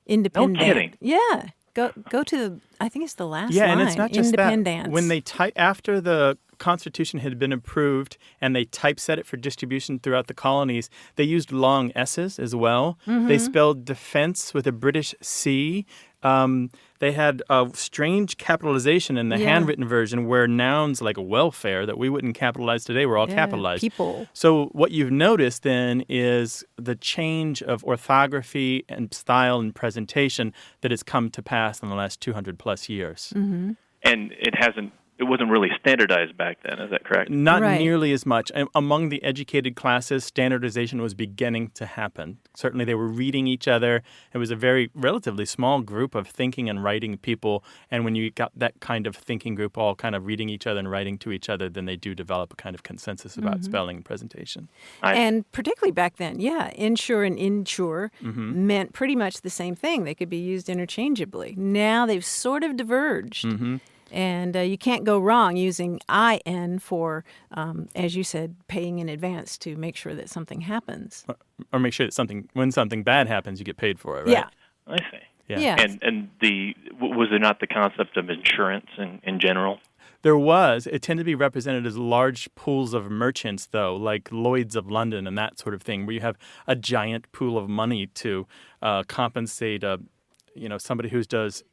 Independent. No kidding. Yeah. Go to the, I think it's the last line. Yeah, and it's not just Independence. that. When they type after the Constitution had been approved and they typeset it for distribution throughout the colonies, they used long S's as well. Mm-hmm. They spelled defense with a British C. They had a strange capitalization in the handwritten version where nouns like welfare that we wouldn't capitalize today were all capitalized. People. So what you've noticed then is the change of orthography and style and presentation that has come to pass in the last 200 plus years. Mm-hmm. And it wasn't really standardized back then, is that correct? Not nearly as much. Among the educated classes, standardization was beginning to happen. Certainly they were reading each other. It was a very relatively small group of thinking and writing people. And when you got that kind of thinking group all kind of reading each other and writing to each other, then they do develop a kind of consensus about spelling and presentation. And particularly back then, insure and insure meant pretty much the same thing. They could be used interchangeably. Now they've sort of diverged. Mm-hmm. And you can't go wrong using IN for, as you said, paying in advance to make sure that something happens. Or make sure that when something bad happens, you get paid for it, right? Yeah. I see. Yeah. And was there not the concept of insurance in general? There was. It tended to be represented as large pools of merchants, though, like Lloyd's of London and that sort of thing, where you have a giant pool of money to compensate somebody who does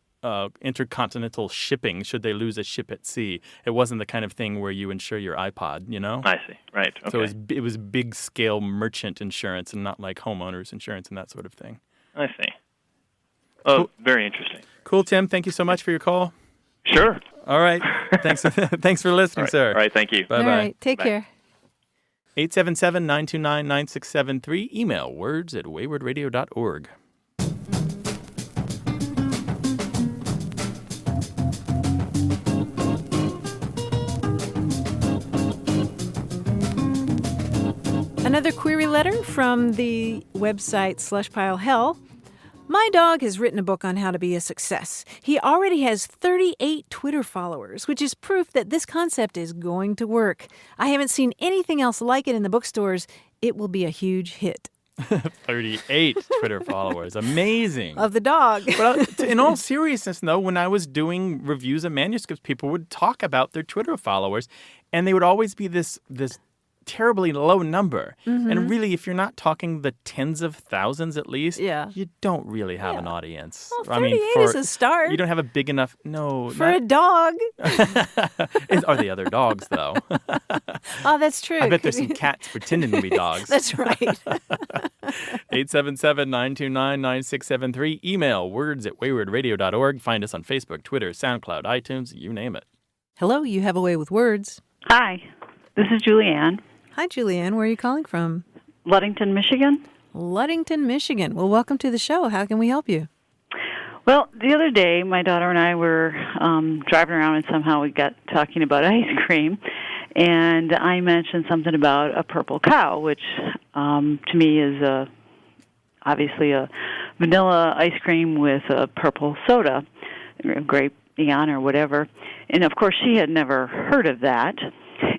intercontinental shipping should they lose a ship at sea. It wasn't the kind of thing where you insure your iPod, I see. Right. Okay. So it was big scale merchant insurance and not like homeowners insurance and that sort of thing. I see. Oh, cool. Very interesting. Cool, Tim. Thank you so much for your call. Sure. All right. Thanks. Thanks for listening, sir. All right. Thank you. Bye-bye. All right. Take care. 877-929-9673. Email words@waywardradio.org. Another query letter from the website Slushpile Hell. My dog has written a book on how to be a success. He already has 38 Twitter followers, which is proof that this concept is going to work. I haven't seen anything else like it in the bookstores. It will be a huge hit. 38 Twitter followers. Amazing. Of the dog. But in all seriousness, though, when I was doing reviews of manuscripts, people would talk about their Twitter followers, and they would always be this terribly low number. Mm-hmm. And really, if you're not talking the tens of thousands at least, you don't really have an audience. Well, 38 is a start. You don't have a big enough... No. For a dog. Are the other dogs, though? Oh, that's true. I bet there's some cats pretending to be dogs. That's right. 877-929-9673. Email words@waywardradio.org. Find us on Facebook, Twitter, SoundCloud, iTunes, you name it. Hello, you have a way with words. Hi, this is Julianne. Hi, Julianne. Where are you calling from? Ludington, Michigan. Ludington, Michigan. Well, welcome to the show. How can we help you? Well, the other day, my daughter and I were driving around, and somehow we got talking about ice cream, and I mentioned something about a purple cow, which to me is obviously a vanilla ice cream with a purple soda, grape neon or whatever. And, of course, she had never heard of that,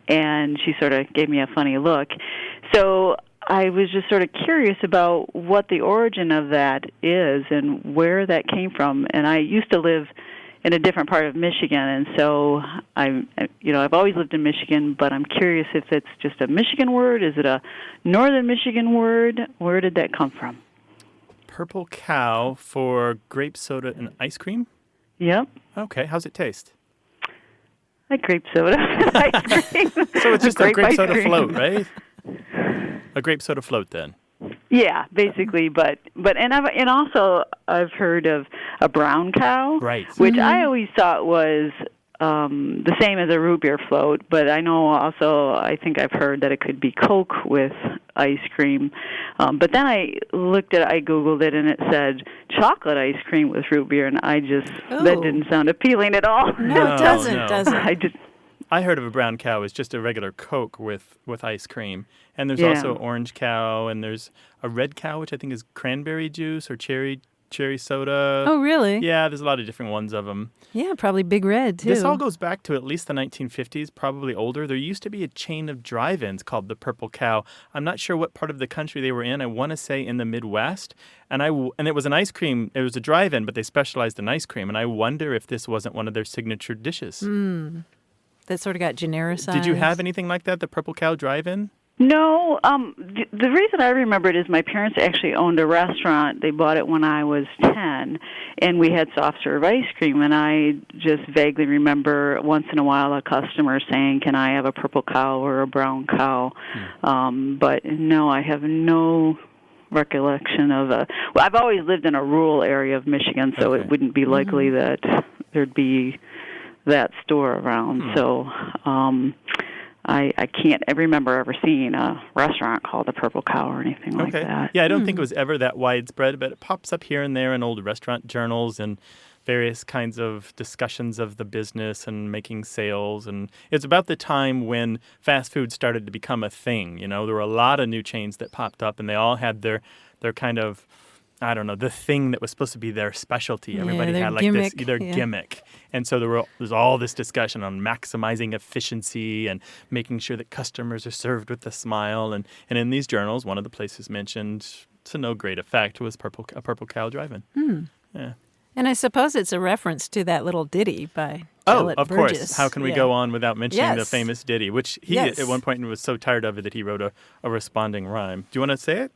and she sort of gave me a funny look. So I was just sort of curious about what the origin of that is and where that came from. And I used to live in a different part of Michigan, and so I've always lived in Michigan, but I'm curious if it's just a Michigan word. Is it a northern Michigan word? Where did that come from? Purple cow for grape soda and ice cream? Yep. Okay, how's it taste? Like grape soda. Ice cream. So it's just a grape soda cream. float, right? A grape soda float, then. Yeah, basically, but also I've heard of a brown cow, right? Which I always thought was the same as a root beer float, but I know also I think I've heard that it could be Coke with ice cream. But then I Googled it, and it said chocolate ice cream with root beer, and that didn't sound appealing at all. No, it doesn't. Doesn't. I heard of a brown cow as just a regular Coke with ice cream. And there's also orange cow, and there's a red cow, which I think is cranberry juice or cherry soda. Oh, really? Yeah, there's a lot of different ones of them. Yeah, probably Big Red, too. This all goes back to at least the 1950s, probably older. There used to be a chain of drive-ins called the Purple Cow. I'm not sure what part of the country they were in. I want to say in the Midwest. And it was an ice cream. It was a drive-in, but they specialized in ice cream. And I wonder if this wasn't one of their signature dishes. that sort of got genericized. Did you have anything like that, the Purple Cow Drive-In? No, the reason I remember it is my parents actually owned a restaurant. They bought it when I was 10, and we had soft serve ice cream, and I just vaguely remember once in a while a customer saying, "Can I have a purple cow or a brown cow?" But no, I have no recollection of a... Well, I've always lived in a rural area of Michigan, so it wouldn't be likely that there'd be that store around. So... I can't remember ever seeing a restaurant called the Purple Cow or anything like that. Yeah, I don't think it was ever that widespread, but it pops up here and there in old restaurant journals and various kinds of discussions of the business and making sales. And it's about the time when fast food started to become a thing. You know, there were a lot of new chains that popped up, and they all had their kind of, I don't know, the thing that was supposed to be their specialty. Everybody had like gimmick. their gimmick. And so there's all this discussion on maximizing efficiency and making sure that customers are served with a smile. And in these journals, one of the places mentioned to no great effect was a Purple Cow Drive-In. Yeah. And I suppose it's a reference to that little ditty by Burgess. Burgess. Course. How can we go on without mentioning the famous ditty, which he at one point was so tired of it that he wrote a responding rhyme. Do you want to say it?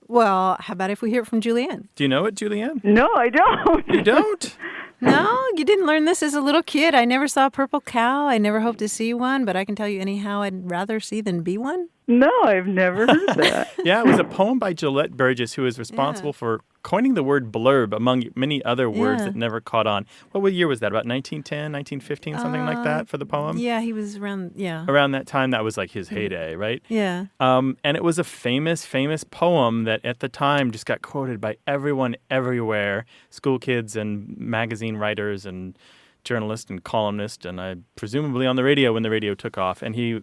Well, how about if we hear it from Julianne? Do you know it, Julianne? No, I don't. You don't? No, you didn't learn this as a little kid. I never saw a purple cow. I never hoped to see one, but I can tell you anyhow I'd rather see than be one. No, I've never heard that. Yeah, it was a poem by Gillette Burgess, who is responsible for coining the word blurb among many other words that never caught on. What year was that? About 1910, 1915, something like that for the poem? Yeah, he was around, Around that time, that was like his heyday, right? Yeah. And it was a famous, famous poem that at the time just got quoted by everyone everywhere, school kids and magazine writers and journalist and columnist, and presumably on the radio when the radio took off, and he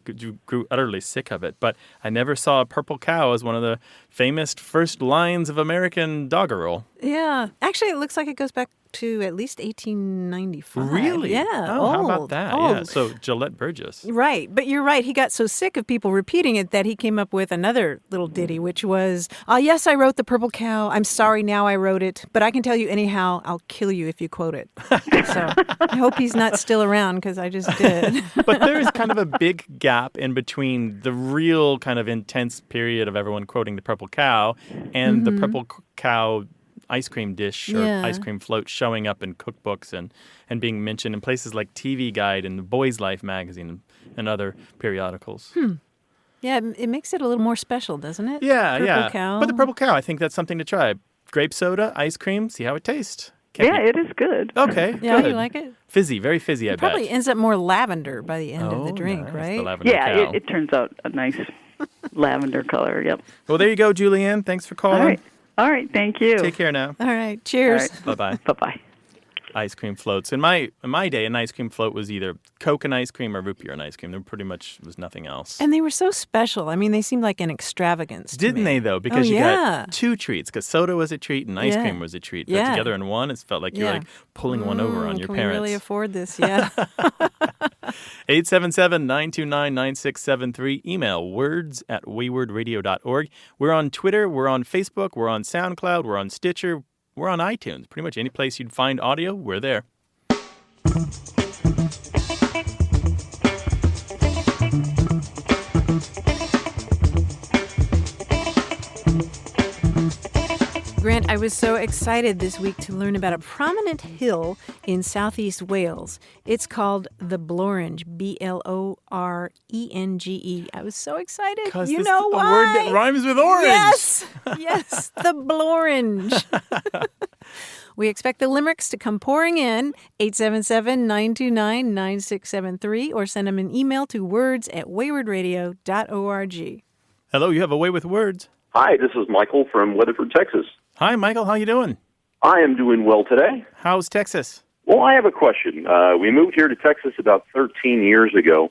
grew utterly sick of it. But I never saw a purple cow as one of the famous first lines of American doggerel. Yeah. Actually, it looks like it goes back to at least 1895. Really? Yeah. Oh, how about that? Old. Yeah. So Gillette Burgess. Right. But you're right. He got so sick of people repeating it that he came up with another little ditty, which was, yes, I wrote the purple cow. I'm sorry now I wrote it. But I can tell you anyhow, I'll kill you if you quote it. So I hope he's not still around because I just did. But there is kind of a big gap in between the real kind of intense period of everyone quoting the purple cow and the purple cow ice cream dish or ice cream float showing up in cookbooks and being mentioned in places like TV Guide and the Boys Life magazine and other periodicals. Yeah, it makes it a little more special, doesn't it? Yeah, Purple cow. But the purple cow, I think that's something to try. Grape soda, ice cream, see how it tastes. It is good. Okay, yeah, good. You like it? Fizzy, very fizzy, I bet. Probably ends up more lavender by the end of the drink, nice. right? The lavender cow. It turns out a nice lavender color, yep. Well, there you go, Julianne. Thanks for calling. All right, thank you. Take care now. All right, cheers. All right. Bye-bye. Bye-bye. Ice cream floats. In my day, an ice cream float was either Coke and ice cream or root beer and ice cream. There pretty much was nothing else. And they were so special. I mean, they seemed like an extravagance. Didn't they, though? Because you got two treats, because soda was a treat and ice cream was a treat. But together in one, it felt like you were like pulling one over on your can parents. We really afford this? Yeah. 877-929-9673. Email words@waywardradio.org. We're on Twitter. We're on Facebook. We're on SoundCloud. We're on Stitcher. We're on iTunes. Pretty much any place you'd find audio, we're there. Grant, I was so excited this week to learn about a prominent hill in southeast Wales. It's called the Blorenge, Blorenge. I was so excited. You know why? A word that rhymes with orange. Yes, the Blorenge. We expect the limericks to come pouring in, 877-929-9673, or send them an email to words@waywardradio.org. Hello, you have a way with words. Hi, this is Michael from Weatherford, Texas. Hi, Michael. How you doing? I am doing well today. How's Texas? Well, I have a question. We moved here to Texas about 13 years ago.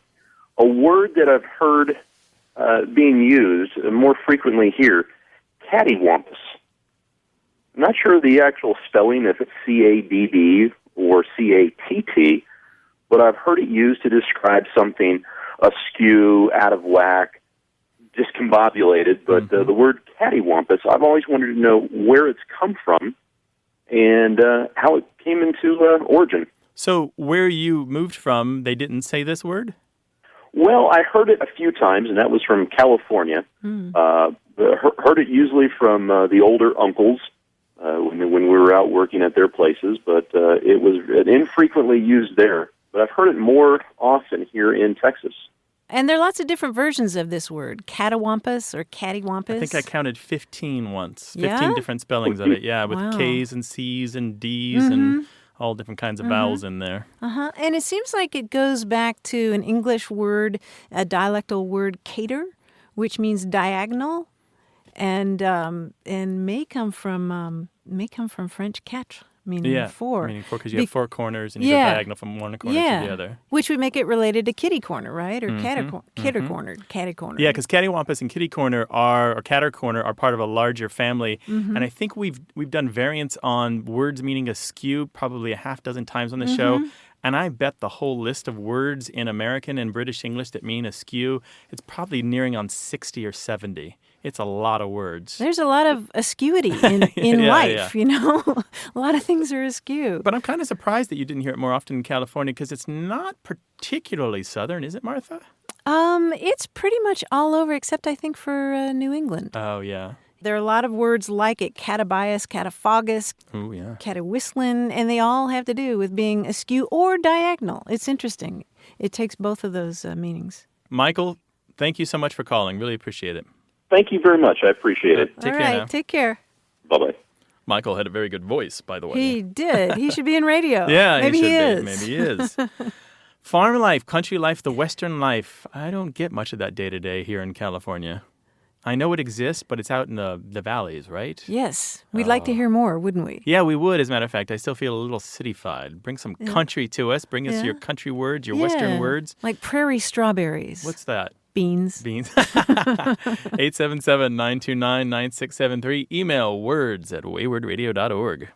A word that I've heard being used more frequently here, cattywampus. I'm not sure the actual spelling, if it's C-A-D-D or C-A-T-T, but I've heard it used to describe something askew, out of whack, discombobulated, but the word cattywampus, I've always wanted to know where it's come from and how it came into origin. So where you moved from, they didn't say this word? Well, I heard it a few times, and that was from California. Heard it usually from the older uncles when we were out working at their places, but it was infrequently used there. But I've heard it more often here in Texas. And there are lots of different versions of this word, catawampus or cattywampus. I think I counted 15 once. 15 different spellings of it, with K's and C's and D's and all different kinds of vowels in there. And it seems like it goes back to an English word, a dialectal word, cater, which means diagonal, and may come from French quatre, meaning four. Meaning four, because you have four corners and you go diagonal from one corner to the other. Which would make it related to kitty corner, right? Or catty corner. Yeah, because cattywampus and kitty corner or catter corner are part of a larger family. And I think we've done variants on words meaning askew probably a half dozen times on the show. And I bet the whole list of words in American and British English that mean askew, it's probably nearing on 60 or 70. It's a lot of words. There's a lot of askewy in life, you know? A lot of things are askew. But I'm kind of surprised that you didn't hear it more often in California because it's not particularly southern, is it, Martha? It's pretty much all over except, I think, for New England. Oh, yeah. There are a lot of words like it, catabias, cataphagus, catawhistlin, and they all have to do with being askew or diagonal. It's interesting. It takes both of those meanings. Michael, thank you so much for calling. Really appreciate it. Thank you very much. I appreciate it. Take all care right, now. Take care. Bye-bye. Michael had a very good voice, by the way. He did. He should be in radio. Yeah, Maybe he should he is. be. Maybe he is. Farm life, country life, the Western life. I don't get much of that day-to-day here in California. I know it exists, but it's out in the valleys, right? Yes. We'd like to hear more, wouldn't we? Yeah, we would, as a matter of fact. I still feel a little cityfied. Bring some country to us. Bring us your country words, your Western words. Like prairie strawberries. What's that? Beans. 877-929-9673. Email words@waywardradio.org.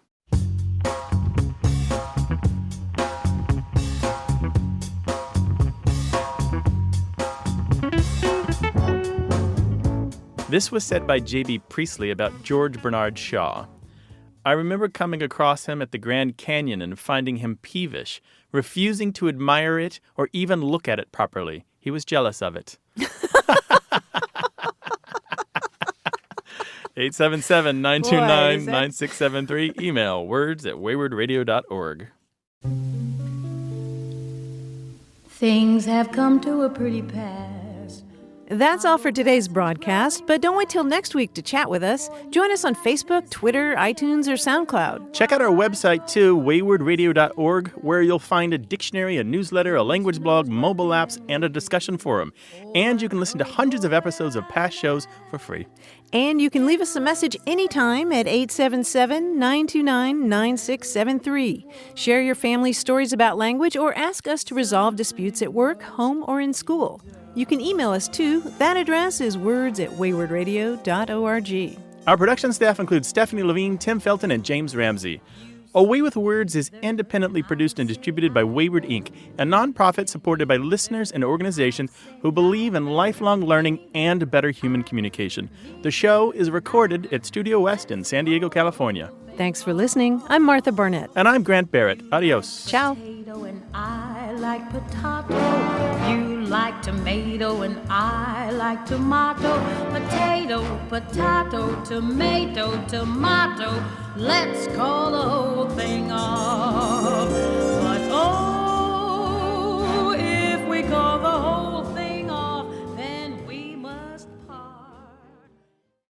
This was said by J.B. Priestley about George Bernard Shaw. I remember coming across him at the Grand Canyon and finding him peevish, refusing to admire it or even look at it properly. He was jealous of it. 877-929-9673. Email words@waywardradio.org. Things have come to a pretty pass. That's all for today's broadcast, but don't wait till next week to chat with us. Join us on Facebook, Twitter, iTunes, or SoundCloud. Check out our website, too, waywardradio.org, where you'll find a dictionary, a newsletter, a language blog, mobile apps, and a discussion forum. And you can listen to hundreds of episodes of past shows for free. And you can leave us a message anytime at 877-929-9673. Share your family's stories about language or ask us to resolve disputes at work, home, or in school. You can email us, too. That address is words@waywardradio.org. Our production staff includes Stephanie Levine, Tim Felton, and James Ramsey. A Way with Words is independently produced and distributed by Wayward Inc., a nonprofit supported by listeners and organizations who believe in lifelong learning and better human communication. The show is recorded at Studio West in San Diego, California. Thanks for listening. I'm Martha Barnett. And I'm Grant Barrett. Adios. Ciao. I like potato, you like tomato, and I like tomato. Potato, potato, tomato, tomato. Let's call the whole thing off. But oh,